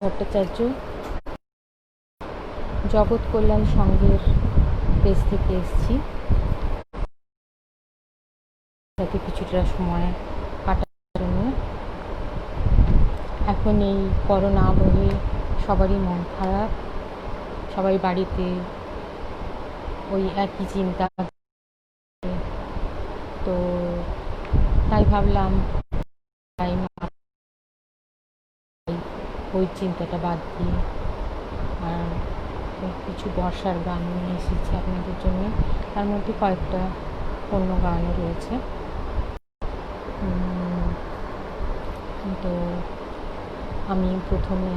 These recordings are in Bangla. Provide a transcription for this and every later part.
ভট্টাচার্য জগৎ কল্যাণ সংঘের পেজ থেকে এসেছি, সাথে কিছুটা সময় কাটার জন্য। এখন এই করোনা আবহে সবারই মন খারাপ, সবাই বাড়িতে ওই একই চিন্তা। তো তাই ভাবলাম ওই চিন্তাটা বাদ দিয়ে আর কিছু বর্ষার গান নিয়ে এসেছি আপনাদের জন্য। তার মধ্যে কয়েকটা অন্য গানও রয়েছে। তো আমি প্রথমে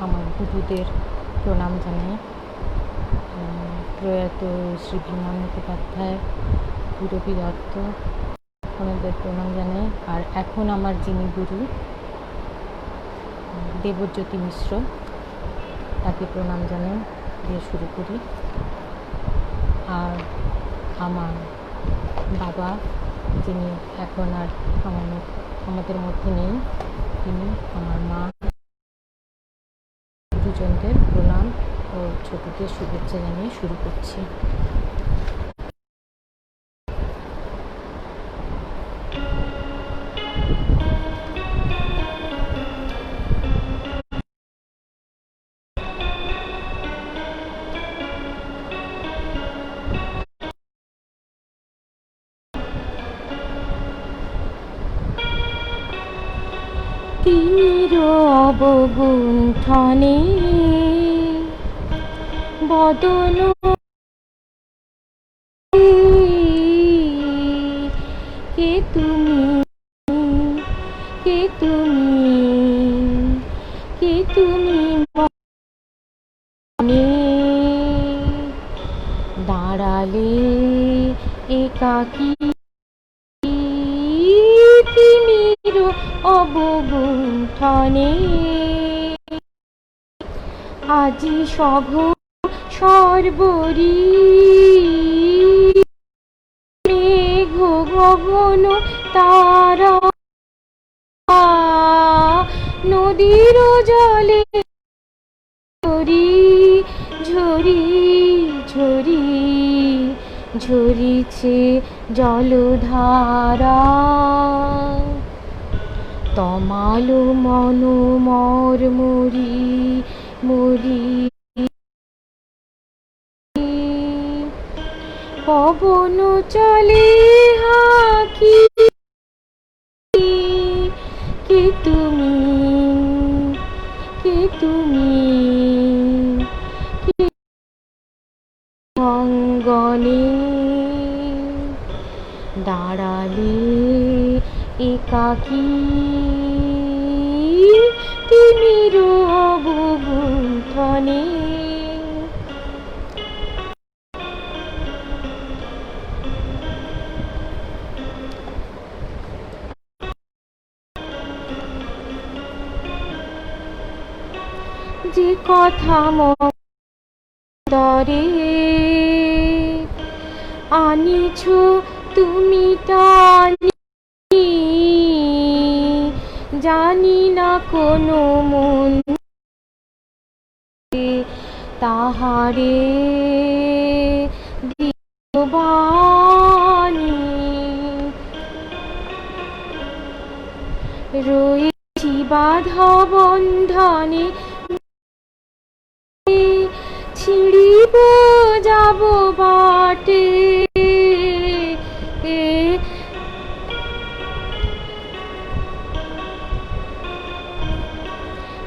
আমার গুরুদের প্রণাম জানাই। প্রয়াত শ্রী ভীমা মুখোপাধ্যায়, গুরবী দত্ত, ওনাদের প্রণাম জানাই। আর এখন আমার যিনি গুরু, দেবজ্যোতি মিশ্র, তাকে প্রণাম জানাই দিয়ে শুরু করি। আর আমার বাবা, যিনি এখন আর আমাদের মধ্যে নেই, তিনি, আমার মা, গুরুজনদের প্রণাম ও ছোটদের শুভেচ্ছা জানিয়ে শুরু করছি। তিমির অবগুণ্ঠনে বদন কে তুমি, কে তুমি, কে তুমি মনে দাঁড়ালে একাকী। তিমির অবগুণ্ঠনে আজি সঘ সর্বরী মেঘ গগন তারা নদীর জলে ঝরি ঝরি ঝরি ঝরিছে জলধারা। তমালো মন মর মরি মরি পবন চলে হাকি। কে তুমি, কে তুমি, অঙ্গনে দাঁড়ালে একাকী। তিমির অবগুণ্ঠনে যে কথা মরে আনিছ তুমি টানি, জানি না কোনো মন তাহারে দিবানি। রয়েছি বাধা বন্ধনে, ছিড়িব যাব বাটে।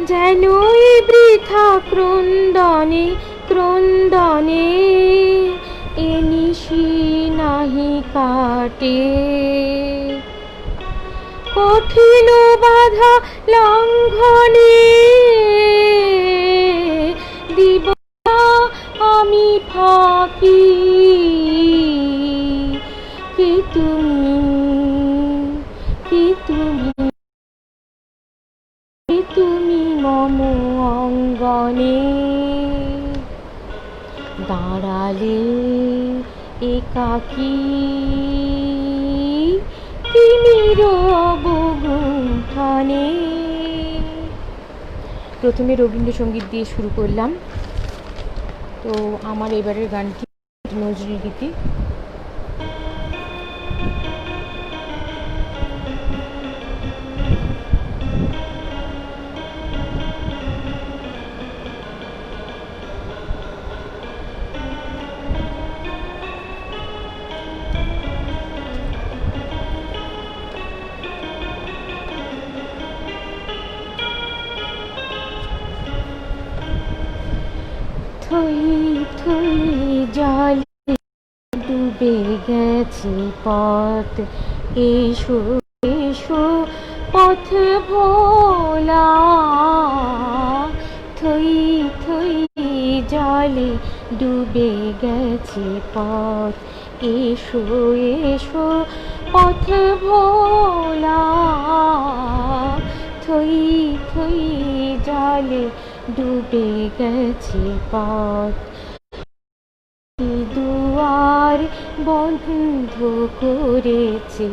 যেন এই বৃথা ক্রন্দনে ক্রন্দনে এ নিশি নাহি কাটে। কঠিন বাধা লঙ্ঘনে দিব আমি ফাঁকি। কে তুমি, কে তুমি, কে তুমি মম অঙ্গনে দাঁড়ালে একাকী। তিমির অবগুণ্ঠনে প্রথমে রবীন্দ্রসঙ্গীত দিয়ে শুরু করলাম। তো আমার এবারের গানটি নজরুল গীতি। থই থই জলে ডুবে গেছে পথ, এসো এসো পথ ভোলা। থই থই জলে ডুবে গেছে পথ, এসো এসো পথ ভোলা। থই থই জলে ডুবে গেছে পথ, দুয়ার বন্ধ করেছে,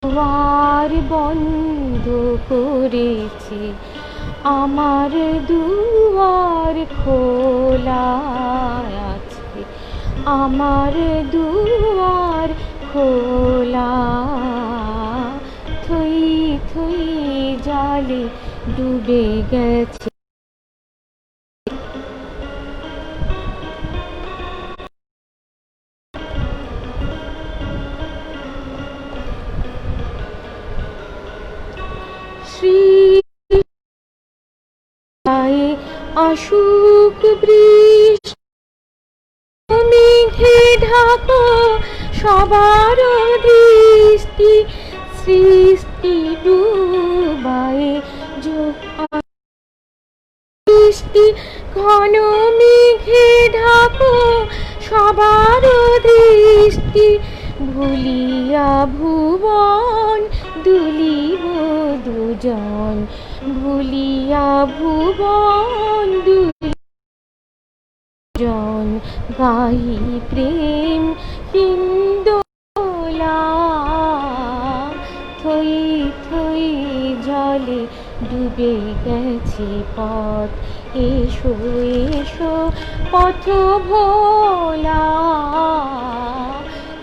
দুয়ার বন্ধ করেছে, আমার দুয়ার খোলা আছে, আমার দুয়ার খোলা। থই থই জলে ডুবে গেছে। শ্রী আসুক বৃষ্টি, মেঘে ঢাকো সবার দৃষ্টি, সৃষ্টি ডুবায়ে বৃষ্টি, ঘন মেঘে ঢাকো সবার দৃষ্টি, ভুলিয়া ভুবন দুলিব দুজন, ভুলিয়া ভুবন দুজন, গাহি প্রেম হিন্দোলা। থই থই জলে ডুবে গেছে পথ, এসো এসো পথ ভোলা।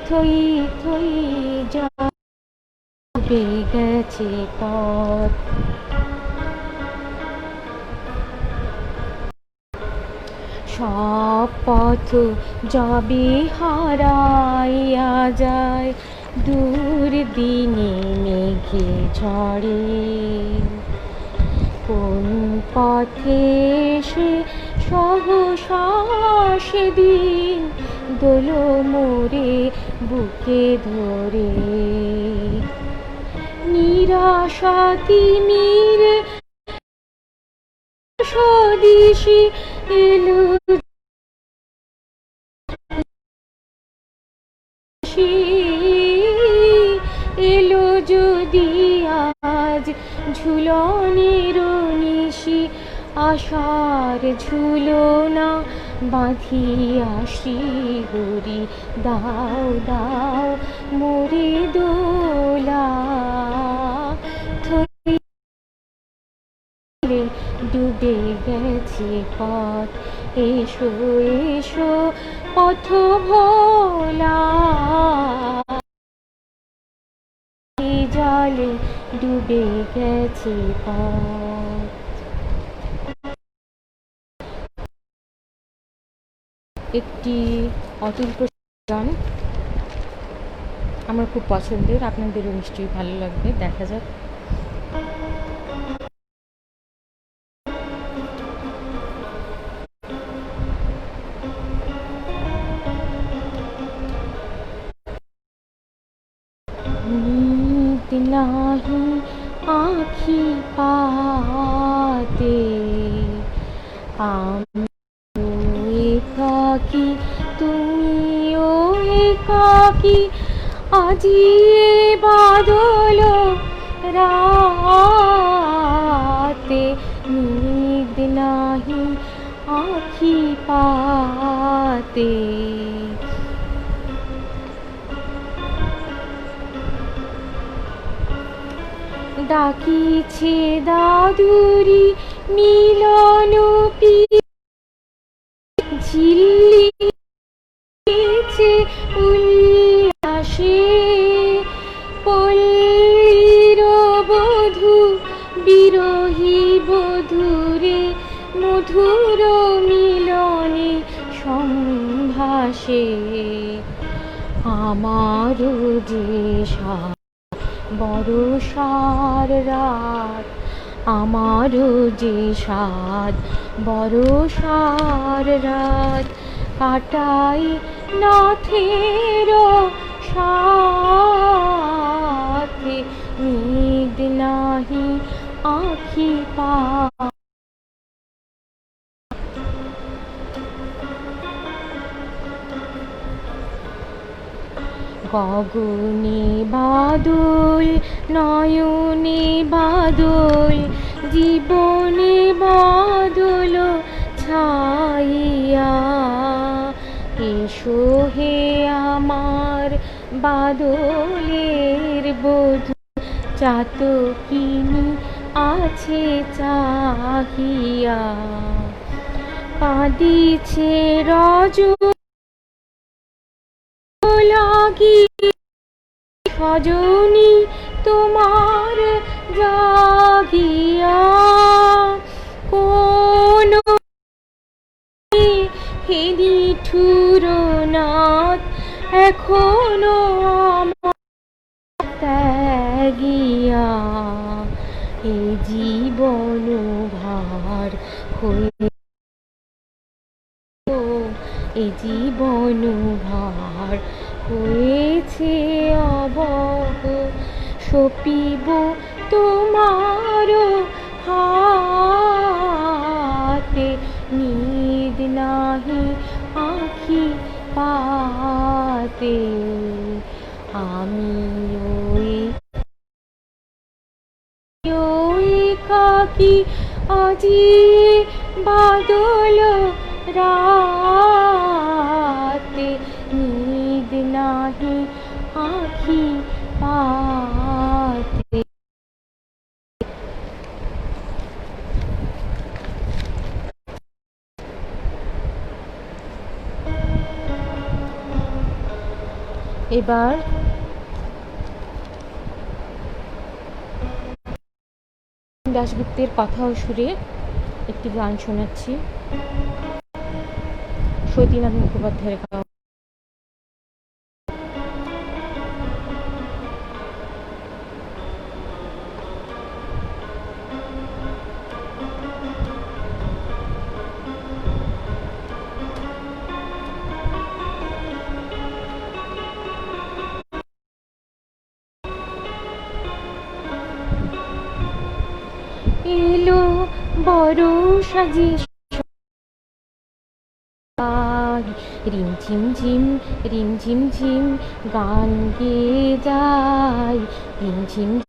থই থই জলে ডুবে গেছে পথ। সব পথ যবে হারাইয়া যায়, দূর দিনে মেঘে ঝড়ে, কোন পথে সে সহসা সেদিন দোলো মোরে বুকে ধরে। নিরাশা তিমির স্বদেশী এলো, এলো যদি আজ ঝুলনের নিশি, আশার ঝুলনা বাঁধিয়া শ্রীহরি দাও দাও মোরে দোলা। ডুবে গেছে পথ, এসো এসো পথ ভোলা। জলে ডুবে গেছে পথ। একটি অতুল গান আমার খুব পছন্দের, আপনাদেরও নিশ্চয়ই ভালো লাগবে। দেখা যাক। नींद नाही आँखी पाते, आमिও একাকী তুমিও একাকী, আজি এ বাদল রাতে। नींद नाही आँखी पाते, ডাকিছে দাদুরি মিলন ঝিল্লিছে উল্লাসে পল্লীর বধূ বিরহী বধূরে মধুর মিলনে সম্ভাসে আমার যে বরষার রাত আমার যে সাত বরষার রাত কাটাই নাথের সাথে নিদ নাহি আখি পা গগনে বাদল নয়নে বাদল জীবনে বাদল ছাইয়া এসো হে আমার বাদলের বধূ চাতকিনী আছে চাহিয়া কাঁদিছে রজ লাগি সজনী তোমার জাগিয়া কোন হে নিঠুর নাথ এখনো আমার ত্যাগিয়া এ জীবন ভার হয়ে এ জীবন ভার হয়েছে অবহ সপিব তোমার হাতে নিদ নাহি আখি পাতে আমি ওই কাকি আজি বাদল রাতে নিদ নাহি আখি পাতে এবার দাশগুপ্তের কথা ও সুরে একটি গান শোনাচ্ছি সতীনাথ মুখোপাধ্যায়ের গাওয়া। এলো বড় সাজি রিমঝিম ঝিম গান গেয়ে যায় রিমঝিম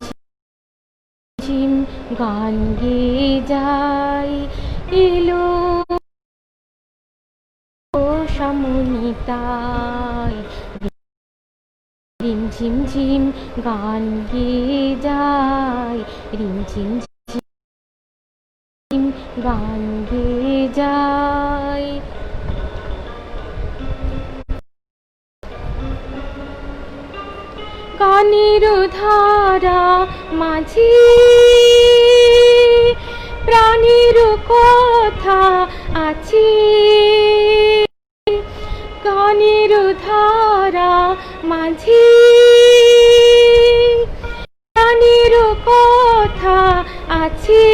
ঝিম গান গেয়ে যায় এলো সামনিতায় রিমঝিম ঝিম গান গেয়ে যায় রিমঝিম ঝিম গান গেয়ে যায় গানের ধারা মাঝে প্রাণের কথা আছে গানের ধারা মাঝে প্রাণের কথা আছে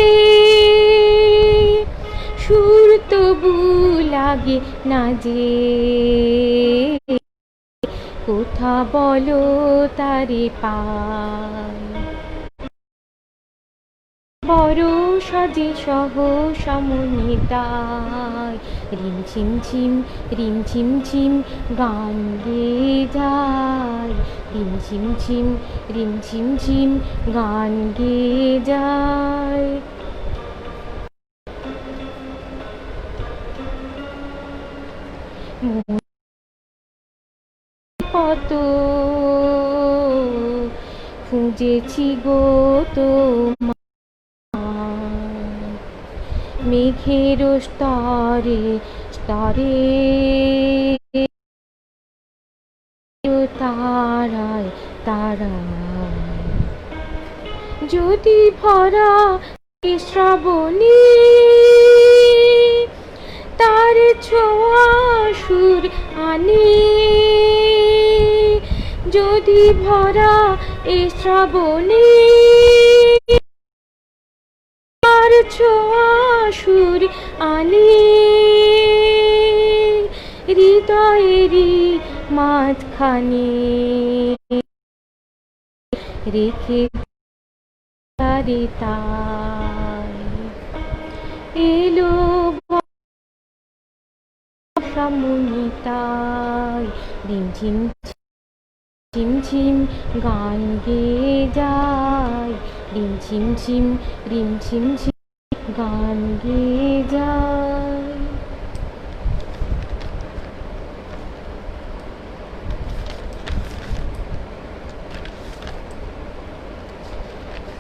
সুর তবু লাগে না যে কোথা বলো তারে পাই বড় সাজে সহ সমনিতায় রিমঝিম ঝিম গান গেয়ে যায় রিমঝিম ঝিম গান গেয়ে যায় কত খুঁজেছি গো তোমার মেঘের স্তরে স্তরে তারায় তারায় যদি ভরা শ্রাবণী তার ছোঁয়া সুর আনে যদি ভরা শ্রাবণী তার ছোঁয়া সুর আনে হৃদয়েরই মাঝখানে রেখে তারে তাই এলো সামনে তাই রিমঝিম ঝিমঝিম গান গেয়ে যায় রিমঝিম ঝিম রিমঝিম ঝিম গান গেয়ে যায়।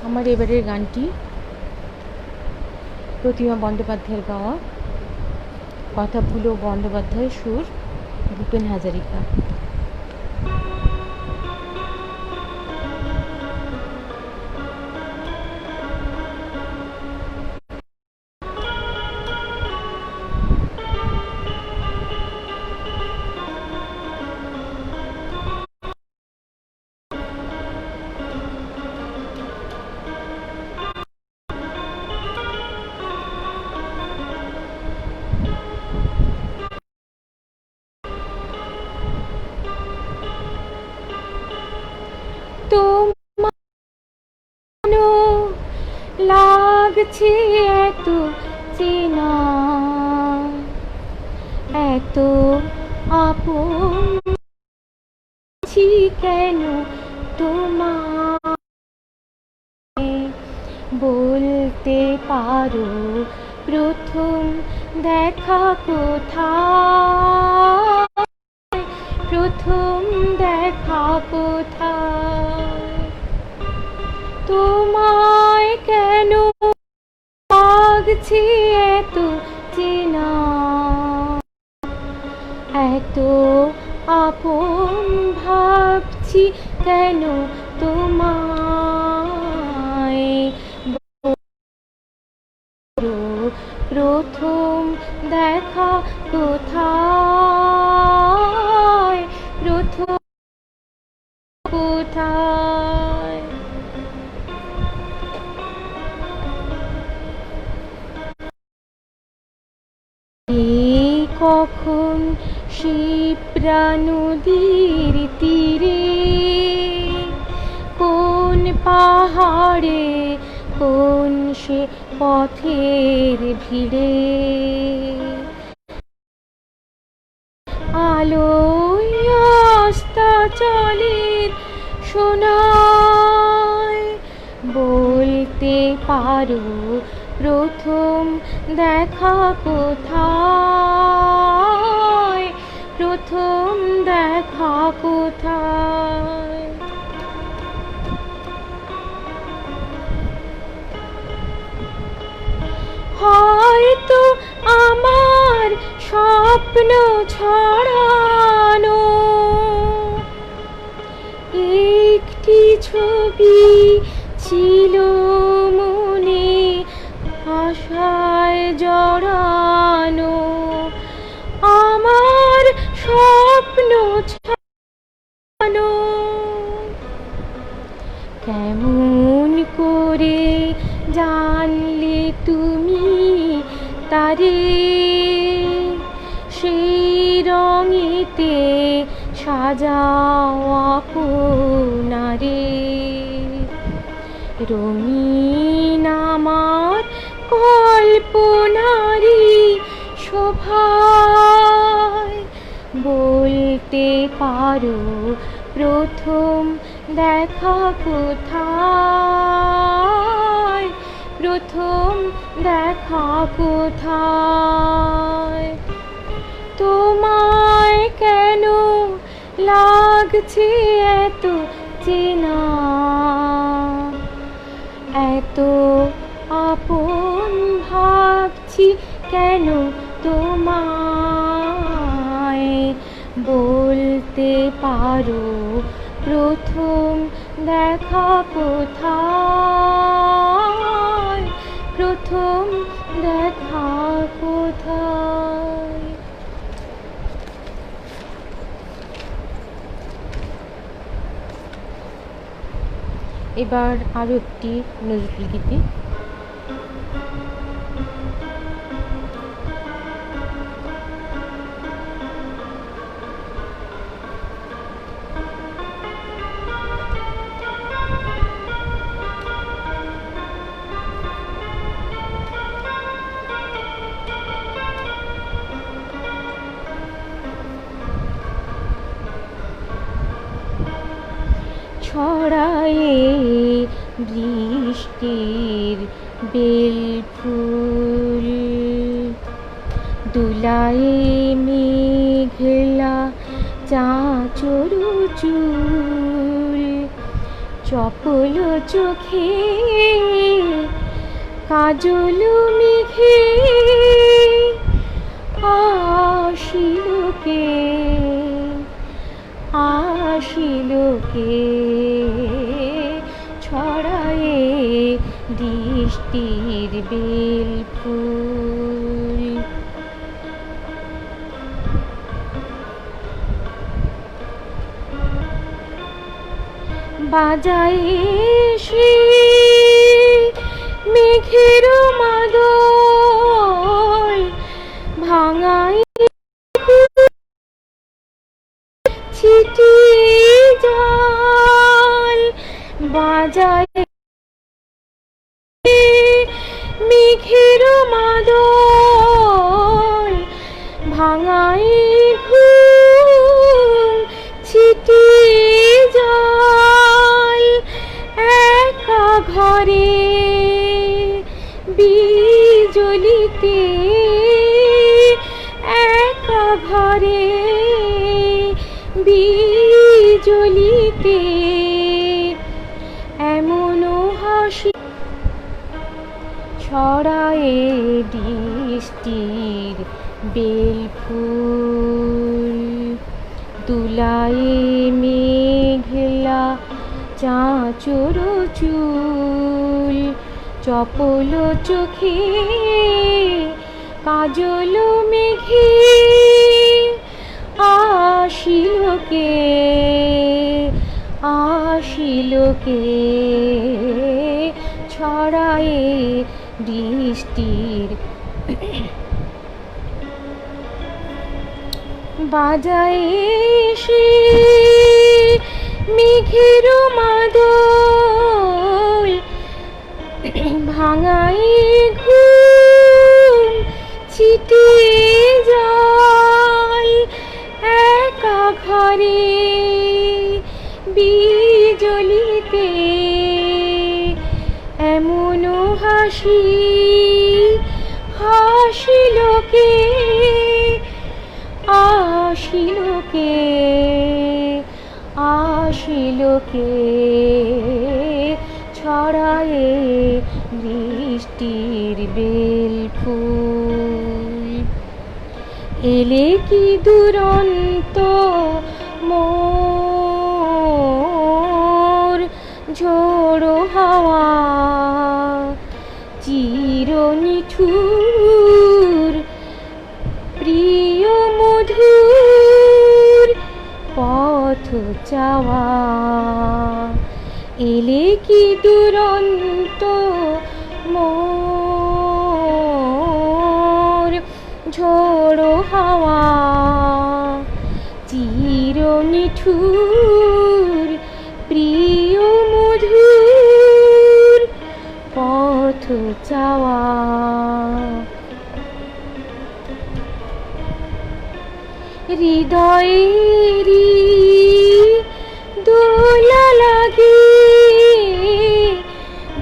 আমার এবারের গানটি প্রতিমা বন্দ্যোপাধ্যায়ের গাওয়া, কথা পুলক বন্দ্যোপাধ্যায়ের সুর, ভূপেন হাজারিকা। তোমার লাগছে এত চেনা এত আপন কেন তোমার বলতে পারো প্রথম দেখা কোথায় প্রথম দেখা কোথায় তোমায় কেন লাগছে এত চেনা এত আপন ভাবছি কেন তোমায় প্রথম দেখা কোথায় প্রথম কোথায় কখন শিপ্রা নদীর তীরে কোন পাহাড়ে কোন সে পথের ভিড়ে আলোয় অস্তাচলের সোনায় বলতে পারো প্রথম দেখা কোথায় প্রথম দেখা কোথায় হয়তো আমার স্বপ্ন ছড়ানো একটি ছবি ছিল মনে আশায় জড়ানো আমার স্বপ্ন ছড়ানো কেমন করে জানলে তুমি তারে সেই রঙেতে সাজাও আপনারে রঙিন আমার কল্পনারি শোভায় বলতে পারো প্রথম দেখা কোথায় প্রথম দেখা কোথায় তোমায় কেন লাগছে এত চেনা এত আপন ভাবছি কেন তোমায়, বলতে পারো প্রথম দেখা কোথায়, প্রথম দেখা কোথায়। এবার আরও একটি নজরুল গীতি। ছড়ায়ে বৃষ্টির বেলফুল, দুলায়ে মেঘলা চাঁচর চুল, চপল চোখে কাজল মেঘে আসিল কে, আসিল কে, ছড়ায়ে বৃষ্টির বেলফুল। বাজায়ে শ্রী মেঘের মাদল, ভাঙায় ছিটি জল, বাজায় মেঘের মাদল, ভাঙায় ঘুম ছিটি জল, একা ঘরে বিজলিতে, একা ঘরে বিজলিতে, এমন হাসি ছড়ায়ে বৃষ্টির বেলফুল, দুলায়ে মেঘলা চাঁচর চুল, চপল চোখে কাজল মেঘে আসিল কে, আসিল কে, ছড়ায়ে বৃষ্টির বাজায়ে সে মেঘের মাদল, ভাঙায় ঘুম ছিটি জল, একা ঘরে বিজলিতে, এমন হাসি হাসিল কে, আসিল কে, আসিল কে, ছড়ায়ে বৃষ্টির বেলফুল। এলে কি দুরন্ত মোর ঝোড়ো হাওয়া, চির নিঠুর প্রিয় মধুর পথ চাওয়া, এলে কি দুরন্ত মোর ঝোড়ো হাওয়া, চির নিঠুর প্রিয় মধুর পথ চাওয়া। হৃদয়েরই দোলা লাগে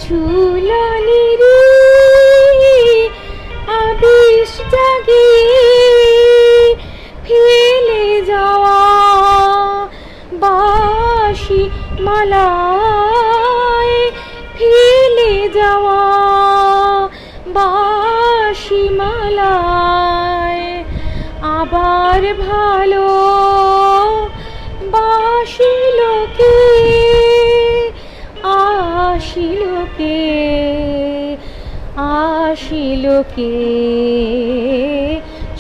ঝুলনির আবেশ জাগে, ফেলে যাওয়া বাঁশি মালায়, ফেলে যাওয়া বাঁশি মালায় আবার ভালো বাসিল কে আসিল কে আসিল কে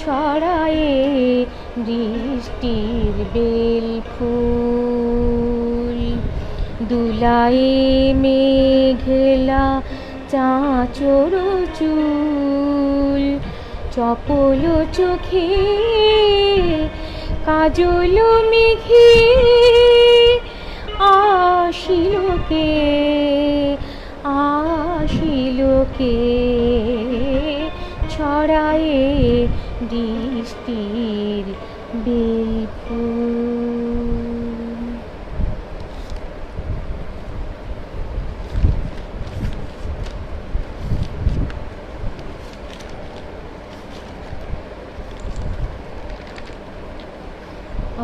ছড়ায়ে বৃষ্টির বেল ফুল দুলায়ে মেঘলা চাঁচর চুল চপল চোখে কাজল মেঘে আসিল কে আসিল কে ছড়ায়ে বৃষ্টির বেল ফুল।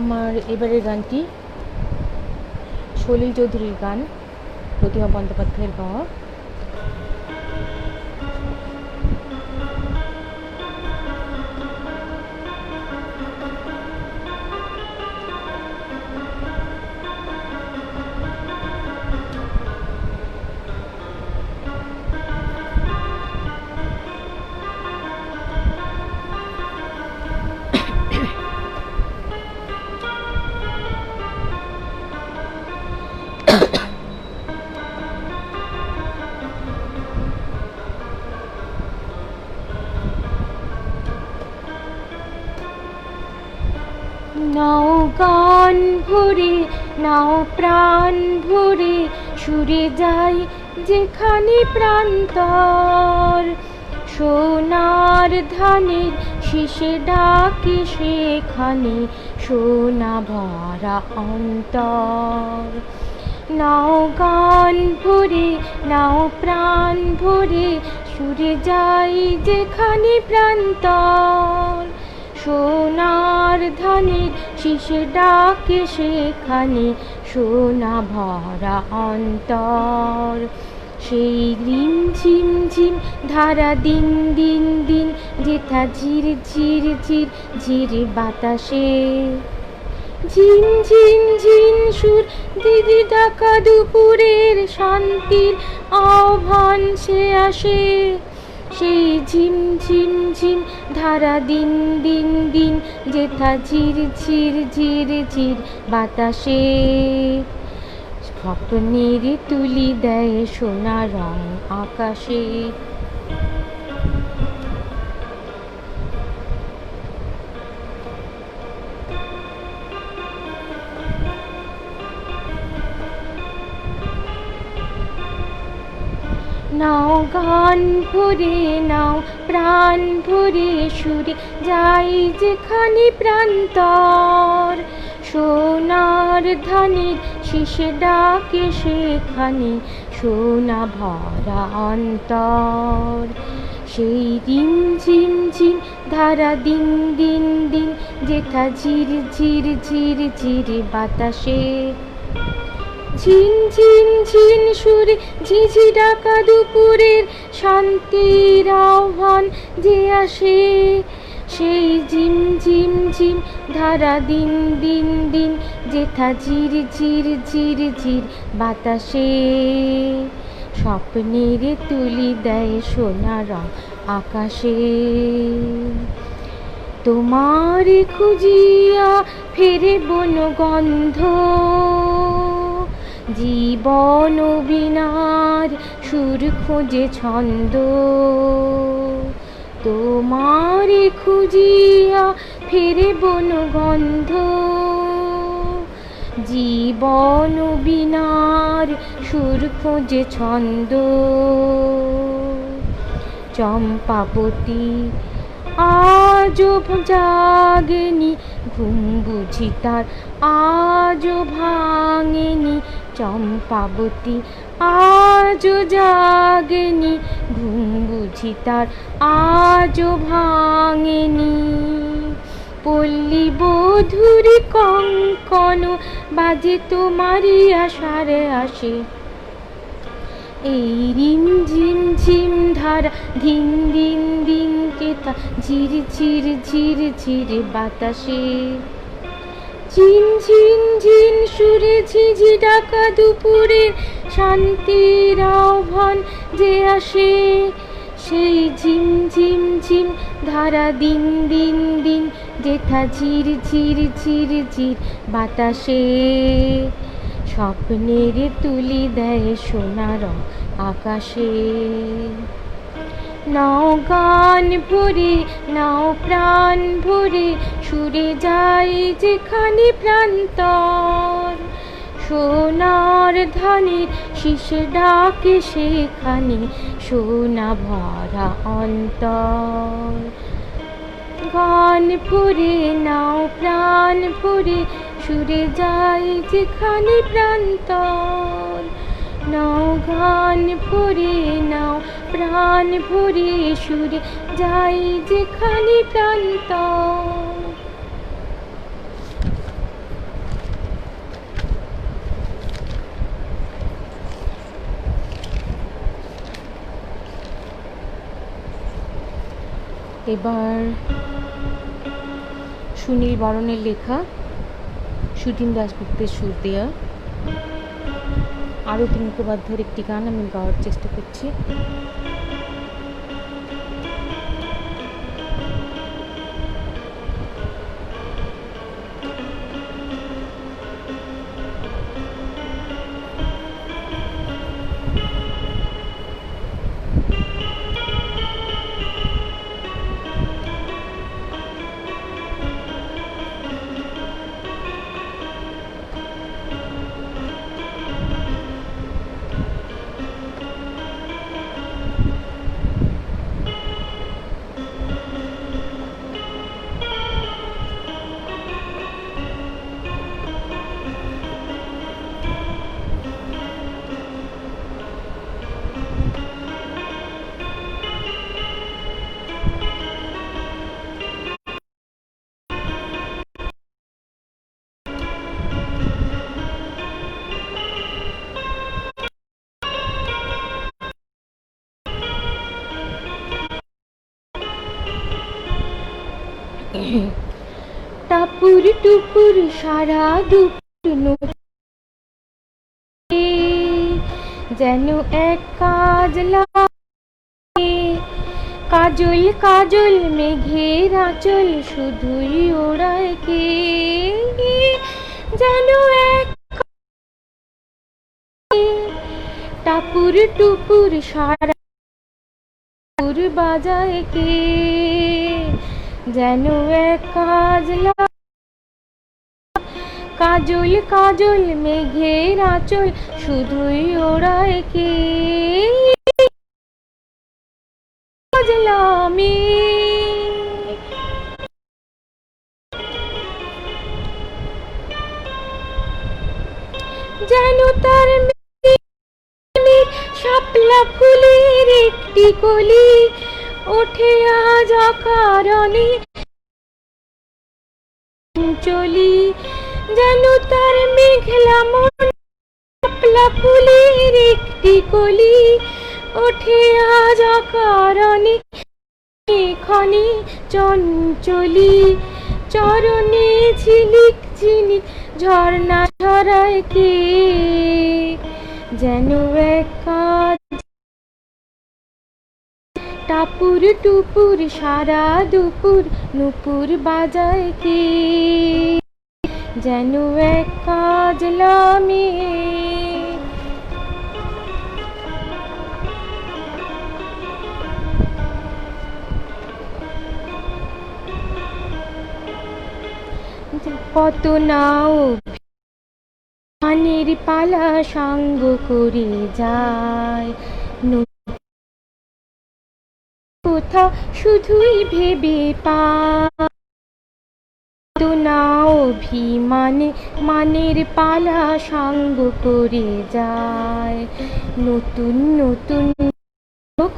আমার এবারের গানটি সলিল চৌধুরীর গান, প্রতিমা বন্দ্যোপাধ্যায়ের গাওয়া। নাও গান ভরে নাও প্রাণ ভরে সুরে যাই যেখানে প্রান্তর সোনার ধানের শীষে ডাকে সেখানে সোনা ভরা অন্তর। নাও গান ভরে নাও প্রাণ ভরে সুরে যাই যেখানে প্রান্তর সোনার ধানের শীষে ডাকে সেখানে সোনা ভরা অন্তর। সেই রিম ঝিম ঝিম ধারা দিন দিন দিন যেথা ঝির ঝির ঝির ঝির বাতাসে ঝিন ঝিন ঝিন সুর দিদি ডাকা দুপুরের শান্তির আহ্বান সে আসে। সেই ঝিম ঝিম ঝিম ধারা দিন দিন দিন যেথা ঝির ঝির ঝির ঝির বাতাসে স্বপ্নের তুলি দেয় সোনা রং আকাশে। নাও গান ভরে নাও প্রাণ ভরে সুরে যাই যেখানে প্রান্তর সোনার ধানের শীষে ডাকে সেখানে সোনা ভরা অন্তর। সেই রিম ঝিম ঝিম ধারা দিন দিন দিন যেথা ঝির ঝির ঝির ঝির বাতাসে ঝিন ঝিন ঝিন সুরে ঝিঝি ডাকা দুপুরের শান্তির আহ্বান যে আসে। সেই ঝিম ঝিম ঝিম ধারা দিন দিন দিন যেথা ঝির ঝির ঝির ঝির বাতাসে স্বপ্নের তুলি দেয় সোনা রং আকাশে। তোমার খুঁজিয়া ফেরে বন গন্ধ জীবন বিনার সুর খোঁজে ছন্দ। তোমার খুঁজিয়া ফেরে বন গন্ধ জীবন বিনার সুর খোঁজে ছন্দ। চম্পাবতী আজও জাগেনি ঘুম বুঝি তার আজও ভাঙেনি। চম্পাবতী আজও জাগেনি ঘুম বুঝি তার আজও ভাঙেনি। পল্লী বধূরি কঙ্কন বাজে তোমারই আশার আসে। এই রিম ঝিম ঝিম ধারা ধিন দিন দিন কথা ঝির ঝির ঝির ঝির বাতাসে, ঝিন ঝিন ঝিন সুরে ঝিঝি ডাকা দুপুরে শান্তির আহ্বান যে আসে, সেই ঝিম ঝিম ঝিম ধারা দিন দিন দিন যেথা ঝির ঝির ঝির ঝির বাতাসে, স্বপ্নের তুলি দেয় সোনার আকাশে। নাও গান ভরে নাও প্রাণ ভরে সুরে যাই যেখানে প্রান্তর, সোনার ধানের শীষে ডাকে সেখানে সোনা ভরা অন্তর। গান ভরে নাও প্রাণ ভরে সুরে যাই যেখানে প্রান্তর, নাও গান ভরে নাও প্রাণ ভরে সুরে যাই যেখানে প্রান্তর। এবার সুনীল বরণের লেখা, সুদিন দাশগুপ্তের সুর দেয়া আরতি মুখোপাধ্যায়ের একটি গান আমি গাওয়ার চেষ্টা করছি। টাপুর টুপুর সারা দুপুর যেন এক কাজ লাগে, কাজল কাজল মেঘের আঁচল শুধুই ওড়ায় কে, যেন এক টাপুর টুপুর সারা বাজায় কে, যেন এক কাজ কাজল কাজল মেঘের আঁচল শুধুই ওড়ায় কে, আমি যেন তার শাপলা ফুলের একটি কলি ওঠে আজ অকারণে চলি, যেন তার মেঘলা মন শাপলা ফুলের একটি কলি ওঠে আজ অকারণে ক্ষণে চঞ্চলি, চরণে ঝিলিক ঝিলিক ঝর্ণা ঝরায় কে, যেন এক কাজ টাপুর টুপুর সারা দুপুর নুপুর বাজায় কে, যেন এক কাজলা মেয়ে। কত নাও পানির পালা সাঙ্গ করে যায়, কোথা শুধুই ভেবে পায়, কত নাও অভিমানে মানের পালা সাঙ্গ করে যায়, নতুন নতুন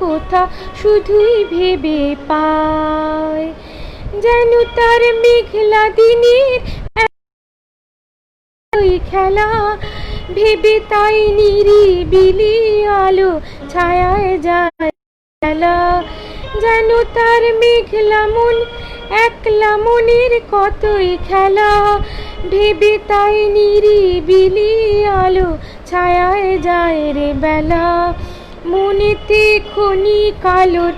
কোথা শুধুই ভেবে পায়, যেন তার মেঘলা দিনের খেলা ভেবে তাই নিরিবিলি আলো ছায়ায় যায় খেলা, যেন তার মেঘলা মন, একলা মনের কতই খেলা, ভেবে তাই নিরিবিলি আলো ছায়ায় যায় রে বেলা। মনেতে খনি কালোর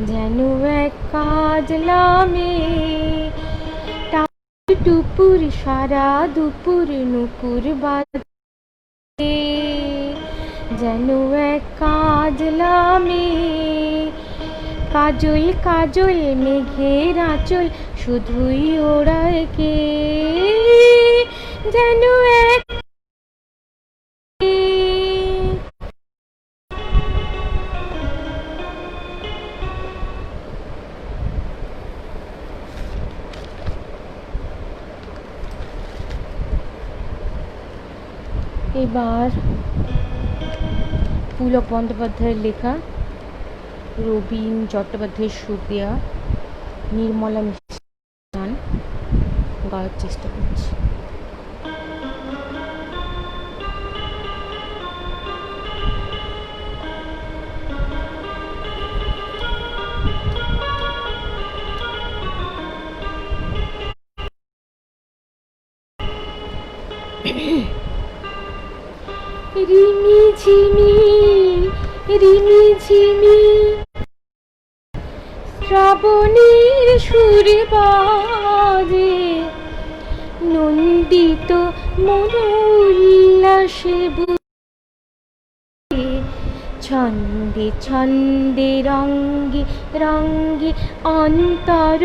যেন এক কাজলা মেয়ে, টুপুর সারা দুপুর নুপুর বাজে, যেন এক কাজলা মেয়ে। কাজল কাজল মেঘের আঁচল শুধুই ওড়ায় কে, যেন এক। এবার পুলক বন্দ্যোপাধ্যায়ের লেখা, রবীন চট্টোপাধ্যায়ের সুপ্রিয়া, নির্মলা মিশ্র গাওয়ার চেষ্টা করছি। রিমি ঝিমি রিমি ঝিমি শ্রাবণীর সুর বাজে, নন্দিত মন উল্লাসে বুঝে, ছন্দে ছন্দে রঙ্গে রঙ্গে অন্তর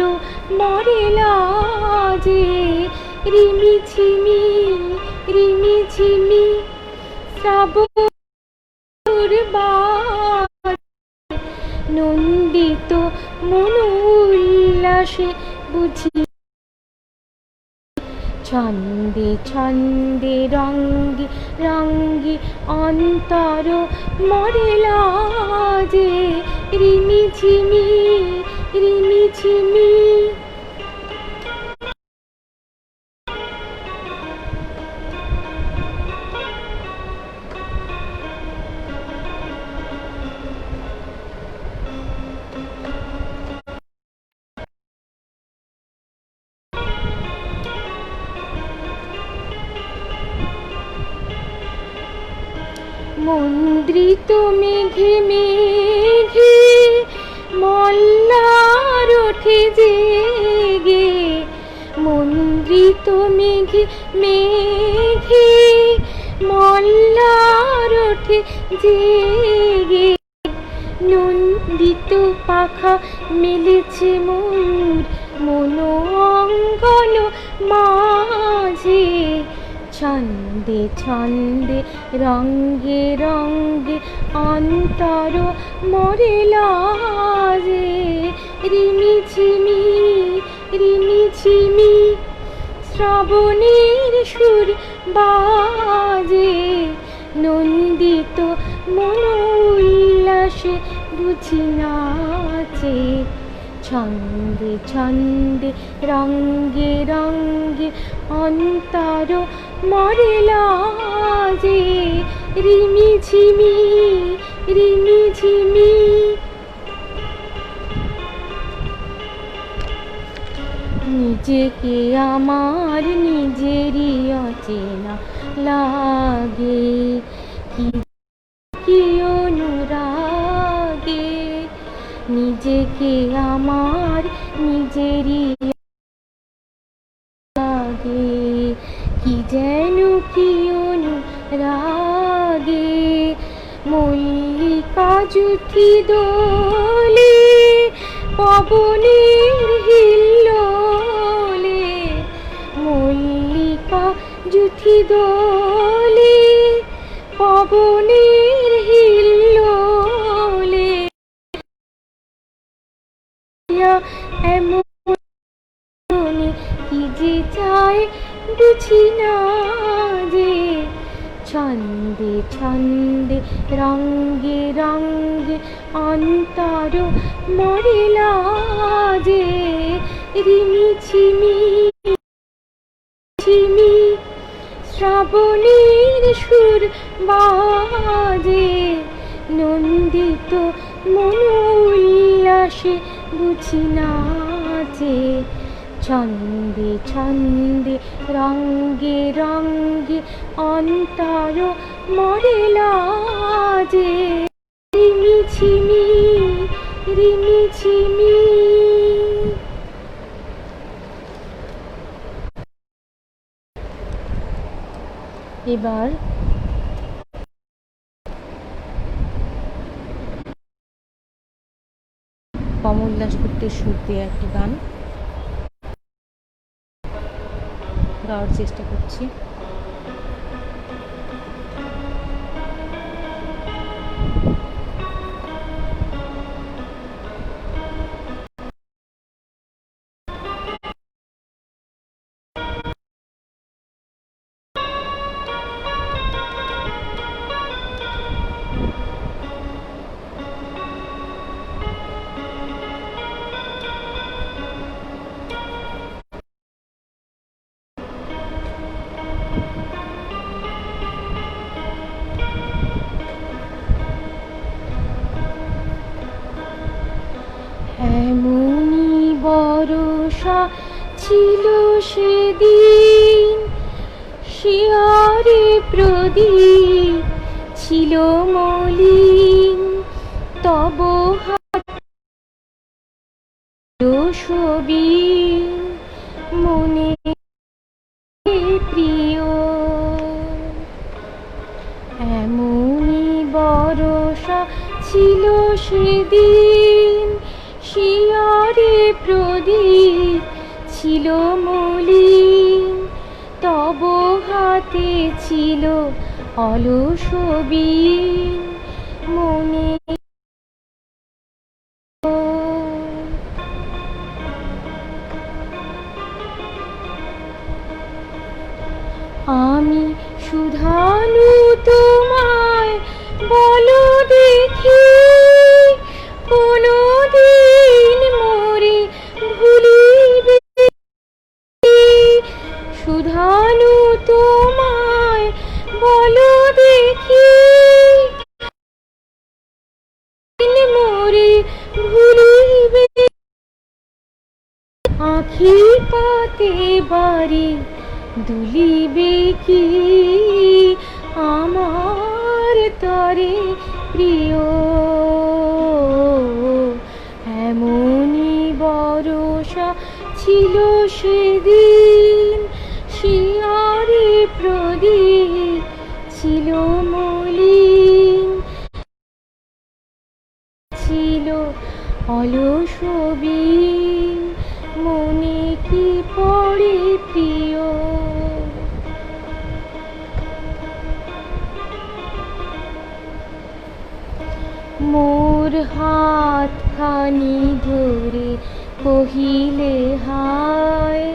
মরে লাজে। রিমি ঝিমি শ্রাবণীর বাজে, নন্দিত মন উল্লাসে বুঝি, ছন্দে ছন্দে রঙ্গে রঙ্গে অন্তর মরে লাজে। রিমি ঝিমি মন্দ্রিত মেঘে মেঘে মল্লার ওঠে জেগে, মন্দ্রিত মেঘে মেঘে মল্লার ওঠে জেগে, নন্দিত পাখা মেলেছে ময়ূর মন অঙ্গন মাঝে, ছন্দে ছন্দে রঙ্গে রঙ্গে অন্তর মরে লাজে। রিমি ঝিমি শ্রাবণীর সুর বাজে, নন্দিত মন উল্লাসে বুঝি নাচে, ছন্দে ছন্দে রঙ্গে রঙ্গে অন্তর মরে লাজে। রিমি ঝিমি নিজেকে আমার নিজেরই অচেনা লাগে, কি অনুরাগে, নিজেকে আমার নিজেরই লাগে, কি যেন কি অনুরাগে। মল্লিকা জুথি দোলে পবনের হিল্লোলে, মল্লিকা জুথি দোলে পবনের হিল্লোলে, এমন কি যে চায় বুঝি না যে, ছন্দে ছন্দে রঙ্গে রঙ্গে অন্তর মরে লাজে। রিমি ঝিমি শ্রাবণীর সুর বাজে, নন্দিত মন উল্লাসে বুঝি নাচে, ছন্দে ছন্দে রঙ্গে রঙ্গে অন্তর মরে লাজে। রিমিঝিমি রিমিঝিমি। এবার কমল দাশগুপ্তের সুর দিয়ে একটি গান গাওয়ার চেষ্টা করছি। এমনি বরষা ছিল সেদিন, শিয়ারে প্রদীপ ছিল মলিন, তব ছবি মনে প্রিয়। এমনি বরষা ছিল সেদিন, শিয়ারে প্রদীপ ছিল মলিন, তব হাতে ছিল অলস বীণ মনে। আমি শুধানু তোমায় বলো দেখি, কোনদিন মোরে ভুলিবে? শুধানু তোমায় বলো দেখি, মোরে ভুলিবে? আঁখি পাতে বাড়ি দুলিবে কি আমার তরে প্রিয়? এমনি বরষা ছিল সেদিন, শিয়ারে প্রদীপ ছিল মলিন, ছিল অলস বীণ মনে কি পড়ে প্রিয়? মোর হাতখানি ধরে কহিলে হায়,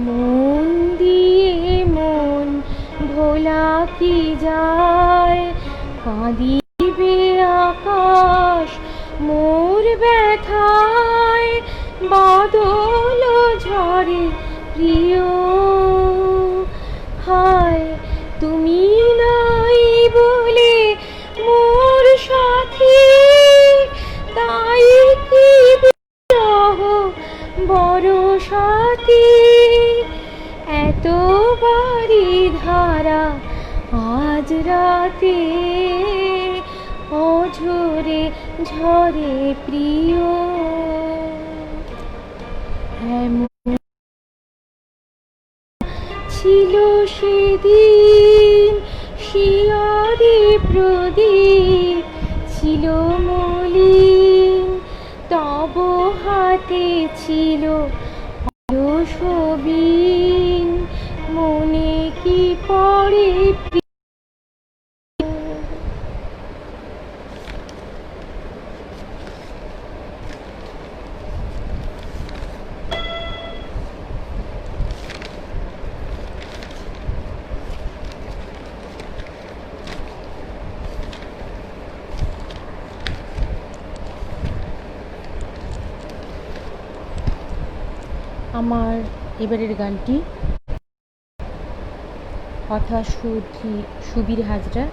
মন দিয়ে মন ভোলা কি যায়? কাঁদিবে আকাশ মোর ব্যথায়, বাদল ঝরে প্রিয়। হায় তুমি নাই বলে মোর সাথী, তাই কি বিরহ বরষাতে। এত বাড়ি ধারা আজ রাতে, অঝরে ঝরে প্রিয়। ছিল সেদিন, শিয়ারে প্রদীপ ছিল মলিন, তব হাতে ছিল অলস বীণ মনে কি পড়ে প্রিয়? আমার এবারের গানটি কথা সুবীর হাজরা,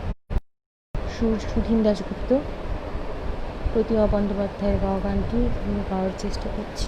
সুর সুধীন দাশগুপ্ত। প্রতিমা বন্দ্যোপাধ্যায়ের গাওয়া গানটি আমি গাওয়ার চেষ্টা করছি।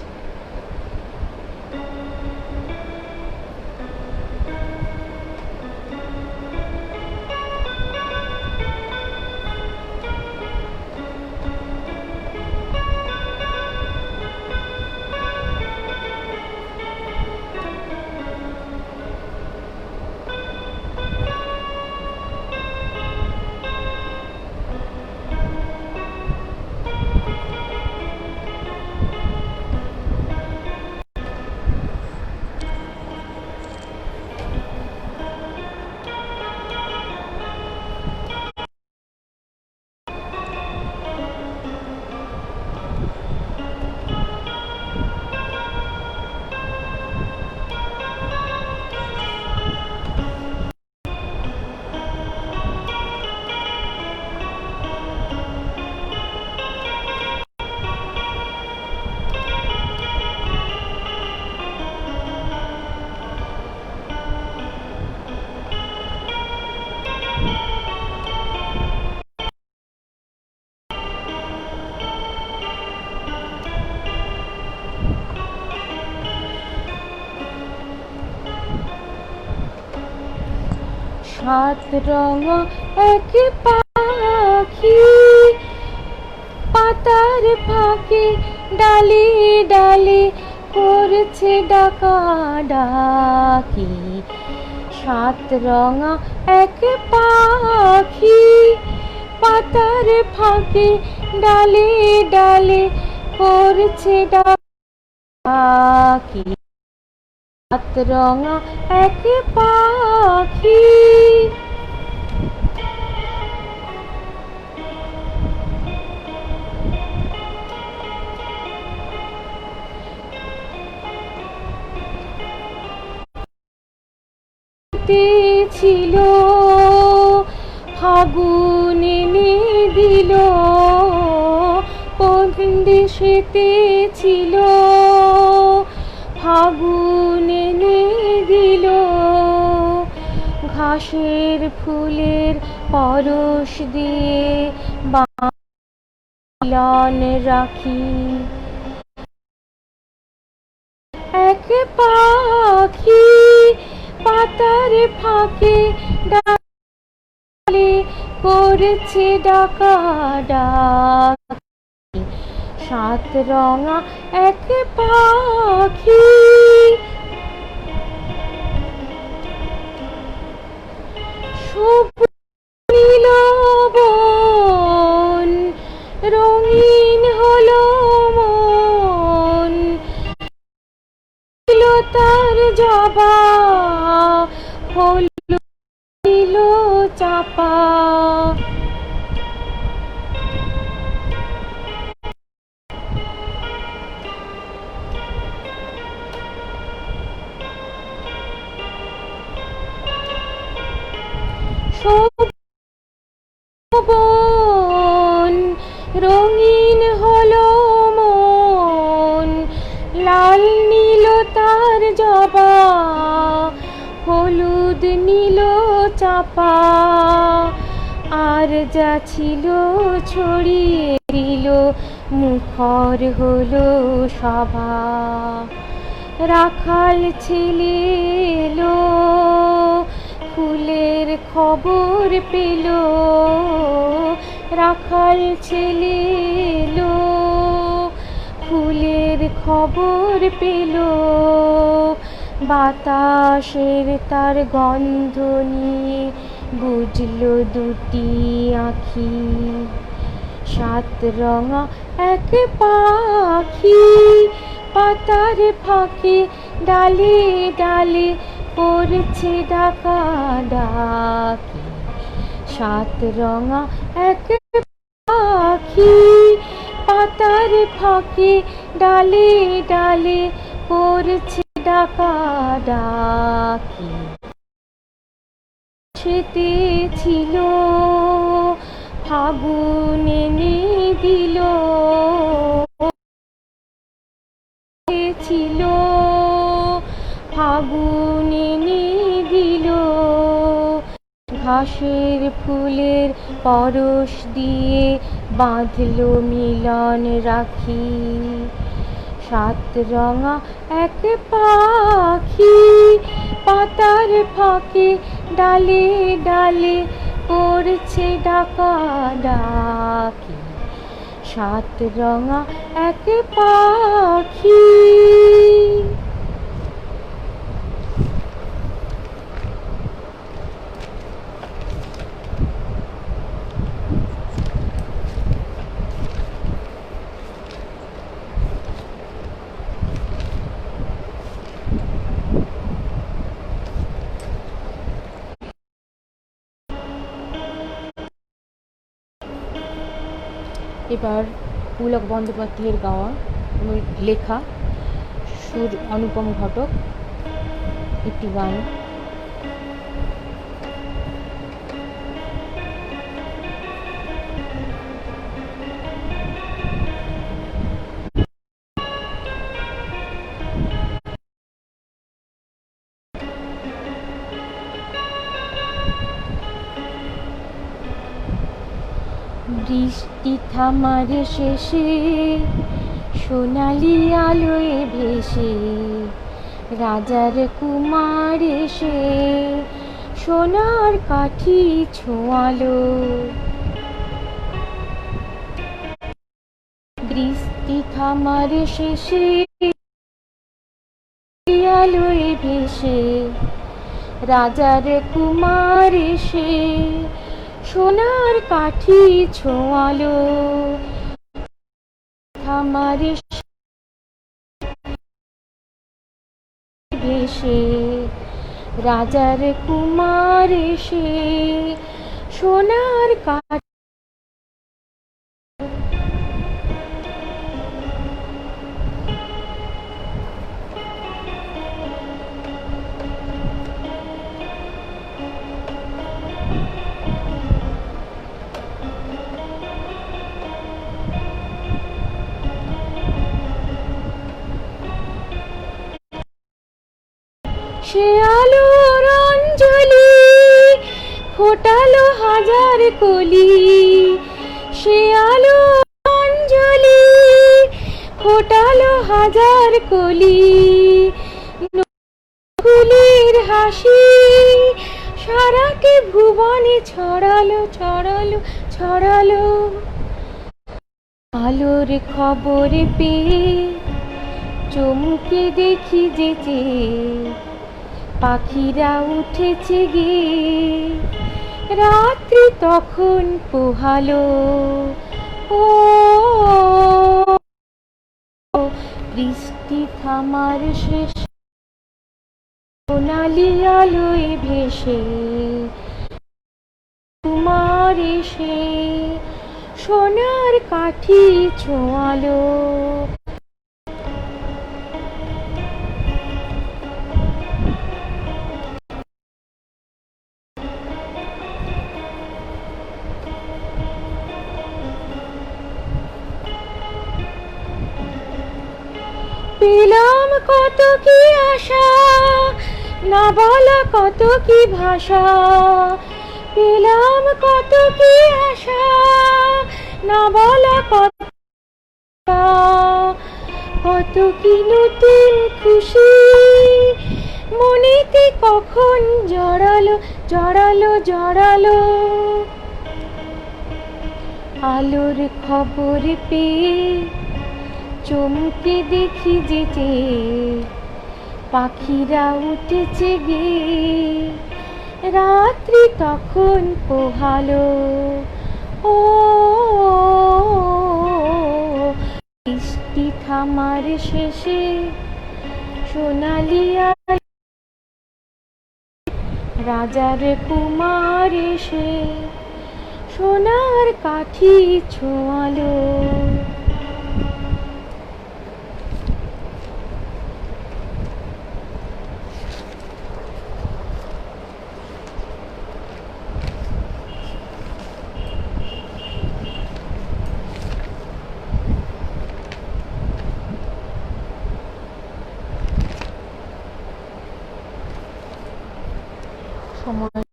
সাত রঙা এক পাখি পাতার ফাঁকে ডালে ডালে করছে ডাকাডাকি। সাত রঙা এক পাখি পাতার ফাঁকে ডালে ডালে করছে ডাকি। সাত রঙা এক পাখি। ছিল ফাগুন এনে দিল কোন দেশেতে ছিল ফাগুন এনে দিল ঘাসের ফুলের পরশ দিয়ে বাঁধন রাখি। এক পাখি পাতার ফাঁকে ডালে করেছে ডাকাডাকি। সাত রঙা এক পাখি। নীল বন রঙিন হলো মন তার জবা হলো নীল চাপা। বন রঙিন হলো মন লাল নীল তার জবা হলুদ নীল চাপা। আর যা ছিল ছড়িয়ে দিল মুখর হলো সভা। রাখাল ছেলে এলো ফুলের খবর পেল রাখাল ছেলে এলো ফুলের খবর পেল বাতাসের তার গন্ধ নিয়ে বুঝলো দুটি আঁখি। সাত রঙা এক পাখি পাতার ফাঁকে ডালে ডালে করছে ডাকাডাকি। সাত রঙা এক পাখি পাতার ফাঁকে ডালে ডালে করছে ডাকাডাকি। সেতে ছিল ফাগুন এনে দিল ছিল ফাগুন এনে দিল ঘাসের ফুলের পরশ দিয়ে বাঁধলো মিলন রাখি। সাত রঙা এক পাখি পাতার ফাঁকে ডালে ডালে করছে ডাকাডাকি। সাত রঙা এক পাখি। এবার পুলক বন্দ্যোপাধ্যায়ের গাওয়া লেখা, সুর অনুপম ঘটক, একটি গান। বৃষ্টি থামার শেষে সোনালি আলোয় ভেসে রাজার কুমার এসে সোনার কাঠি ছোঁয়ালো। বৃষ্টি থামার শেষে আলোয় ভেসে রাজার কুমার এসে সোনার কাঠি ছোঁয়ালো। থামার ভেসে রাজার কুমার এসে সোনার কাঠি। সে আলোর অঞ্জলি ফোটালো হাজার কলি। সে আলোর অঞ্জলি ফোটালো হাজার কলি। ফুলের হাসি সারাকে ভুবনে ছড়ালো ছড়ালো ছড়ালো। আলোর খবর পেয়ে চমকে দেখি যেচে পাখিরা উঠেছে গে। রাত্রি তখন পোহালো। ও বৃষ্টি থামার শেষ সোনালি আলোয় ভেসে কুমার এসে সোনার কাঠি ছোঁয়ালো। পেলাম কত কি আশা না বলা কত কি ভাষা। পেলাম কত কি আশা না বলা কত কি নতুন খুশি মনেতে কখন জড়ালো জড়ালো জড়ালো। আলোর খবর পেয়ে চমকে দেখি যেচে পাখিরা উঠেছে গে। রাত্রি তখন পোহালো। ও বৃষ্টি থামার শেষে সোনালি রাজার কুমার এসে সোনার কাঠি ছোঁয়ালো। সময়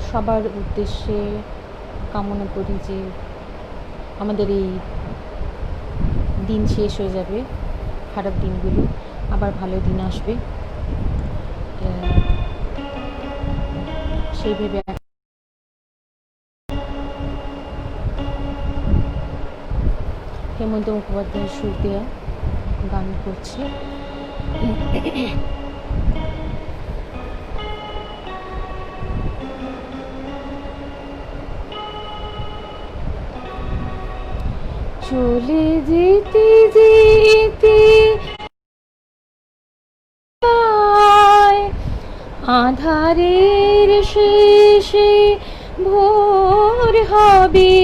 সবার উদ্দেশ্যে কামনা করি যে আমাদের এই দিন শেষ হয়ে যাবে, খারাপ দিনগুলো, আবার ভালো দিন আসবে, সেই ভেবে হেমন্ত মুখোপাধ্যায়ের সুর দেওয়া গান করছি। চলে যেতে যেতে আধারের শেষে ভোর হবে,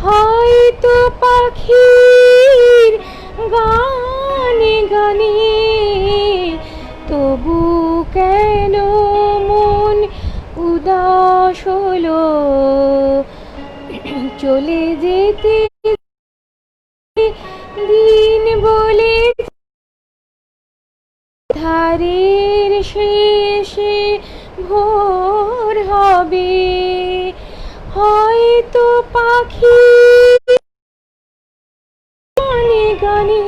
হয়তো পাখির গানে গানে, তবু কেন মন উদাস হলো। চলে যেতে দিন বলে ধারের শেষে ভোর হবে, হয়তো পাখি গানে গানে,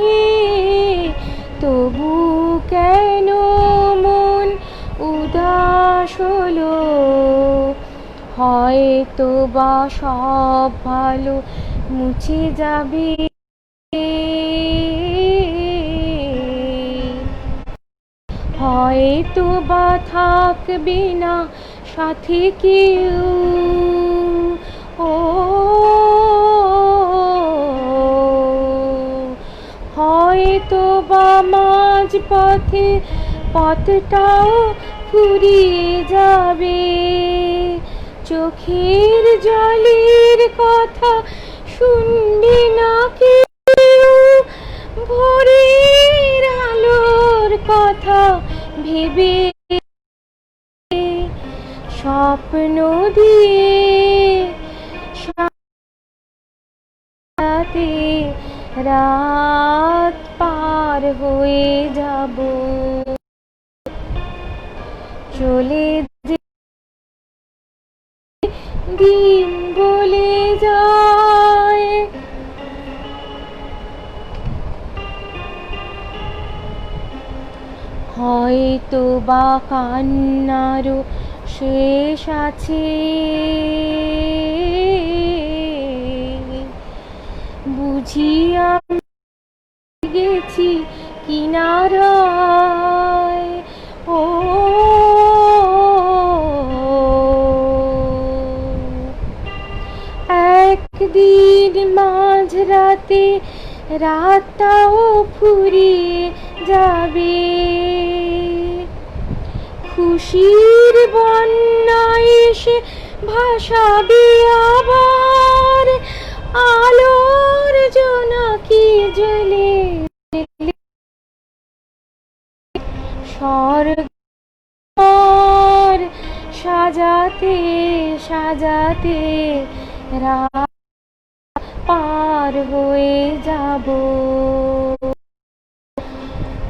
তবু কেন মন উদাস হলো। হয়তো বা সব ভালো মুছে যাবে, হয়তো বা থাকবে না সাথে কেউ। ও হয়তো বা মাঝ পথে পথটাও ফুরিয়ে যাবে, চোখের জলের কথা শুনবে না কেউ, ভোরের আলোর কথা ভেবে স্বপ্ন দিয়ে সাথে রাত পার হয়ে যাব। চলে দিন বলে যায়, হয়তো বা কান্নারও শেষ আছে, বুঝি আমি গেছি কিনারায়। ও একদিন মাঝরাতে রাতটাও ফুরিয়ে যাবে, খুশির বন্যা এসে ভাসাবে আবার, আলোর জোনাকি জ্বলে স্বর্গ সাজাতে সাজাতে রাত পার হয়ে যাব।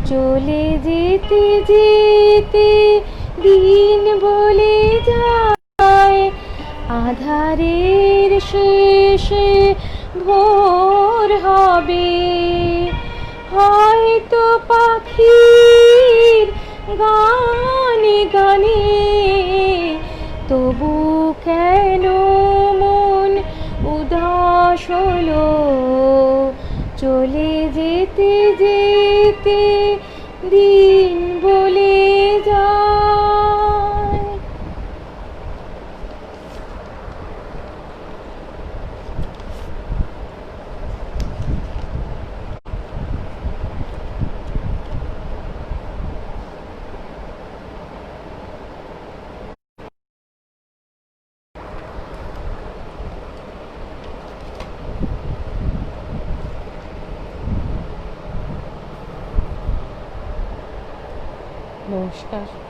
চলে যেতে যেতে দিন বলে যায়, আধারের শেষে ভোর হবে, হয়তো পাখির গানে গানে, তবু কেন মন উদাস হলো। চলে যেতে যেতে দিন বলে যায়। নমস্কার।